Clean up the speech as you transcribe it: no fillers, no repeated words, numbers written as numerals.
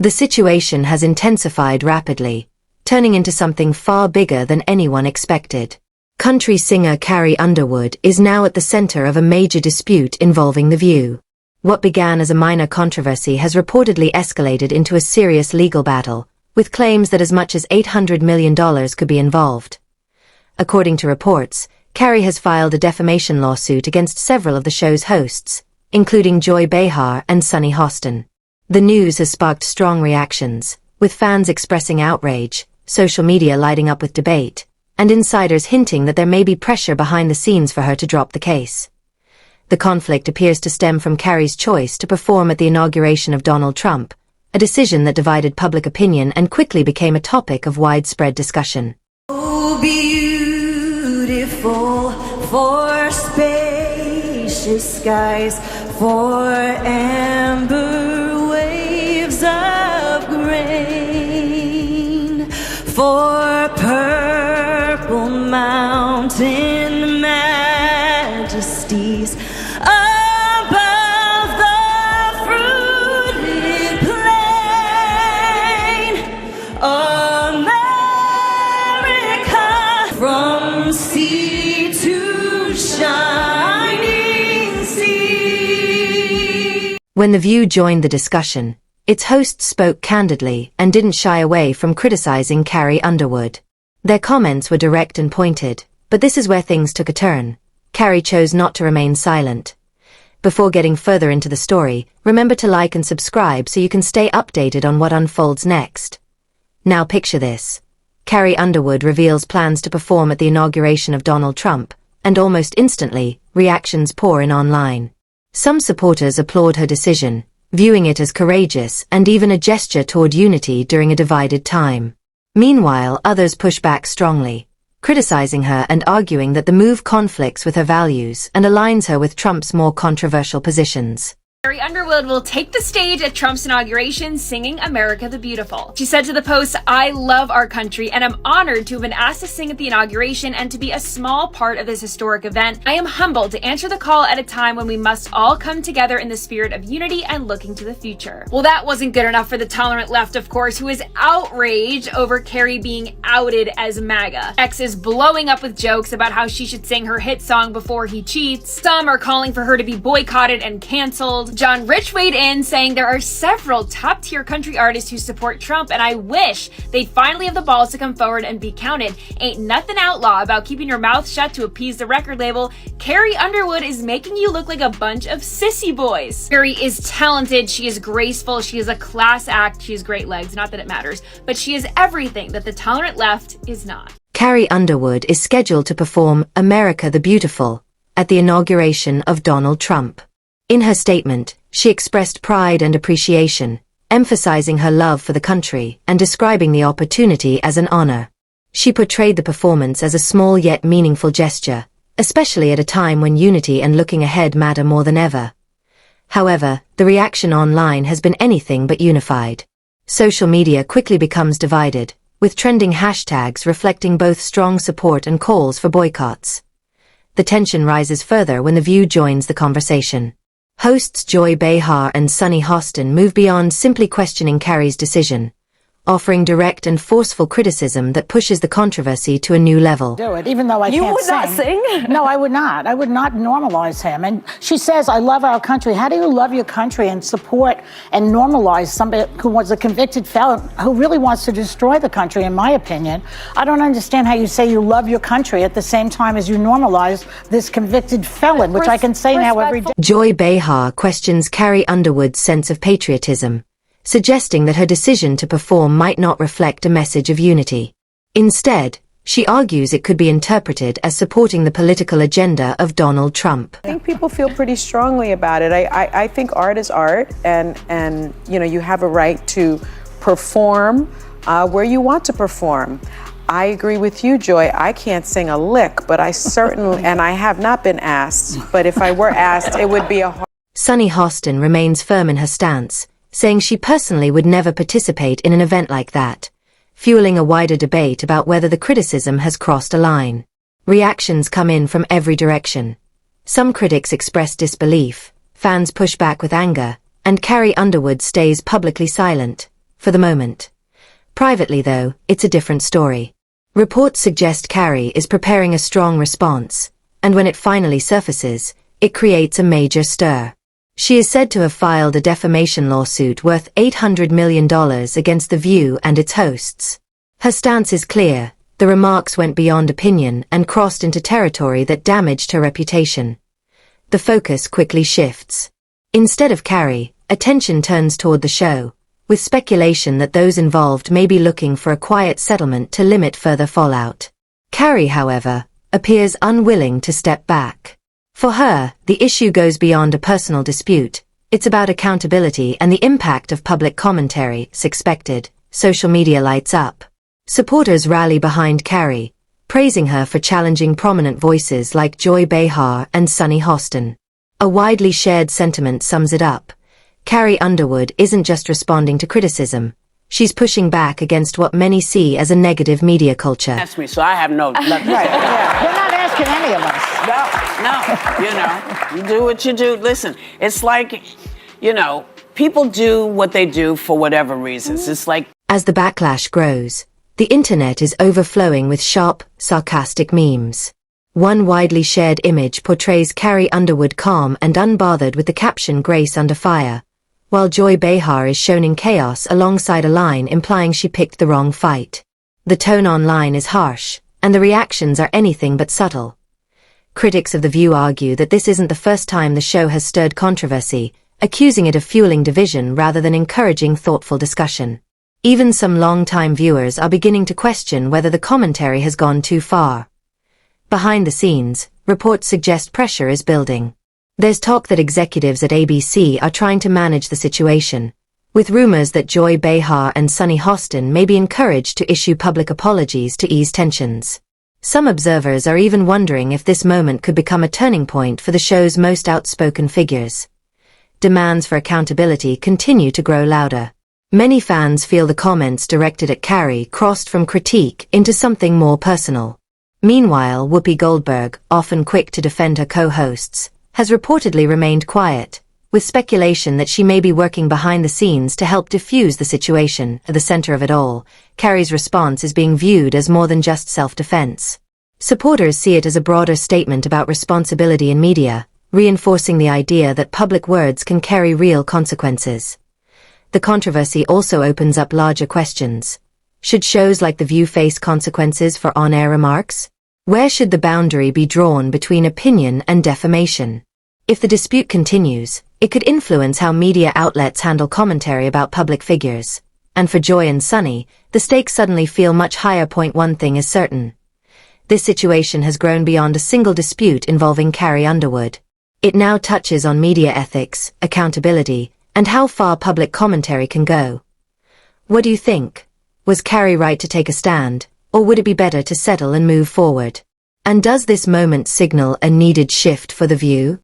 The situation has intensified rapidly, turning into something far bigger than anyone expected. Country singer Carrie Underwood is now at the center of a major dispute involving The View. What began as a minor controversy has reportedly escalated into a serious legal battle, with claims that as much as $800 million could be involved. According to reports, Carrie has filed a defamation lawsuit against several of the show's hosts, including Joy Behar and Sunny Hostin. The news has sparked strong reactions, with fans expressing outrage, social media lighting up with debate, and insiders hinting that there may be pressure behind the scenes for her to drop the case. The conflict appears to stem from Carrie's choice to perform at the inauguration of Donald Trump, a decision that divided public opinion and quickly became a topic of widespread discussion. Oh, beautiful for spacious skies, for amber waves of grain, for purple mountain majesties above the fruited plain. America, from sea to shining sea. When The View joined the discussion, its hosts spoke candidly and didn't shy away from criticizing Carrie Underwood. Their comments were direct and pointed, but this is where things took a turn. Carrie chose not to remain silent. Before getting further into the story, remember to like and subscribe so you can stay updated on what unfolds next. Now picture this. Carrie Underwood reveals plans to perform at the inauguration of Donald Trump, and almost instantly, reactions pour in online. Some supporters applaud her decision, viewing it as courageous and even a gesture toward unity during a divided time. Meanwhile, others push back strongly, criticizing her and arguing that the move conflicts with her values and aligns her with Trump's more controversial positions. Carrie Underwood will take the stage at Trump's inauguration singing America the Beautiful. She said to the Post, "I love our country and I'm honored to have been asked to sing at the inauguration and to be a small part of this historic event. I am humbled to answer the call at a time when we must all come together in the spirit of unity and looking to the future." Well, that wasn't good enough for the tolerant left, of course, who is outraged over Carrie being outed as MAGA. X is blowing up with jokes about how she should sing her hit song Before He Cheats. Some are calling for her to be boycotted and canceled. John Rich weighed in, saying there are several top-tier country artists who support Trump, and I wish they'd finally have the balls to come forward and be counted. Ain't nothing outlaw about keeping your mouth shut to appease the record label. Carrie Underwood is making you look like a bunch of sissy boys. Carrie is talented, she is graceful, she is a class act, she has great legs, not that it matters, but she is everything that the tolerant left is not. Carrie Underwood is scheduled to perform America the Beautiful at the inauguration of Donald Trump. In her statement, she expressed pride and appreciation, emphasizing her love for the country and describing the opportunity as an honor. She portrayed the performance as a small yet meaningful gesture, especially at a time when unity and looking ahead matter more than ever. However, the reaction online has been anything but unified. Social media quickly becomes divided, with trending hashtags reflecting both strong support and calls for boycotts. The tension rises further when The View joins the conversation. Hosts Joy Behar and Sunny Hostin move beyond simply questioning Carrie's decision, offering direct and forceful criticism that pushes the controversy to a new level. Do it, even though I You can't would not sing? No, I would not. I would not normalize him. And she says, I love our country. How do you love your country and support and normalize somebody who was a convicted felon who really wants to destroy the country, in my opinion? I don't understand how you say you love your country at the same time as you normalize this convicted felon, which I can say now every day. Joy Behar questions Carrie Underwood's sense of patriotism, suggesting that her decision to perform might not reflect a message of unity. Instead, she argues it could be interpreted as supporting the political agenda of Donald Trump. I think people feel pretty strongly about it. I think art is art, and you know, you have a right to perform where you want to perform. I agree with you, Joy. I can't sing a lick, but I certainly, and I have not been asked, but if I were asked, it would be a hard... Sunny Hostin remains firm in her stance, saying she personally would never participate in an event like that, fueling a wider debate about whether the criticism has crossed a line. Reactions come in from every direction. Some critics express disbelief, fans push back with anger, and Carrie Underwood stays publicly silent, for the moment. Privately, though, it's a different story. Reports suggest Carrie is preparing a strong response, and when it finally surfaces, it creates a major stir. She is said to have filed a defamation lawsuit worth $800 million against The View and its hosts. Her stance is clear: the remarks went beyond opinion and crossed into territory that damaged her reputation. The focus quickly shifts. Instead of Carrie, attention turns toward the show, with speculation that those involved may be looking for a quiet settlement to limit further fallout. Carrie, however, appears unwilling to step back. For her, the issue goes beyond a personal dispute. It's about accountability and the impact of public commentary. As expected, social media lights up. Supporters rally behind Carrie, praising her for challenging prominent voices like Joy Behar and Sunny Hostin. A widely shared sentiment sums it up: Carrie Underwood isn't just responding to criticism, she's pushing back against what many see as a negative media culture. Ask me, so I have no nothing to say. Yeah. You're not asking any of us. No, you do what you do. Listen, it's like, people do what they do for whatever reasons. It's like, as the backlash grows, the internet is overflowing with sharp, sarcastic memes. One widely shared image portrays Carrie Underwood calm and unbothered with the caption "Grace under fire," while Joy Behar is shown in chaos alongside a line implying she picked the wrong fight. The tone online is harsh, and the reactions are anything but subtle. Critics of The View argue that this isn't the first time the show has stirred controversy, accusing it of fueling division rather than encouraging thoughtful discussion. Even some long-time viewers are beginning to question whether the commentary has gone too far. Behind the scenes, reports suggest pressure is building. There's talk that executives at ABC are trying to manage the situation, with rumors that Joy Behar and Sunny Hostin may be encouraged to issue public apologies to ease tensions. Some observers are even wondering if this moment could become a turning point for the show's most outspoken figures. Demands for accountability continue to grow louder. Many fans feel the comments directed at Carrie crossed from critique into something more personal. Meanwhile, Whoopi Goldberg, often quick to defend her co-hosts, has reportedly remained quiet, with speculation that she may be working behind the scenes to help diffuse the situation. At the center of it all, Carrie's response is being viewed as more than just self-defense. Supporters see it as a broader statement about responsibility in media, reinforcing the idea that public words can carry real consequences. The controversy also opens up larger questions. Should shows like The View face consequences for on-air remarks? Where should the boundary be drawn between opinion and defamation? If the dispute continues, it could influence how media outlets handle commentary about public figures. And for Joy and Sunny, the stakes suddenly feel much higher. One thing is certain: this situation has grown beyond a single dispute involving Carrie Underwood. It now touches on media ethics, accountability, and how far public commentary can go. What do you think? Was Carrie right to take a stand, or would it be better to settle and move forward? And does this moment signal a needed shift for The View?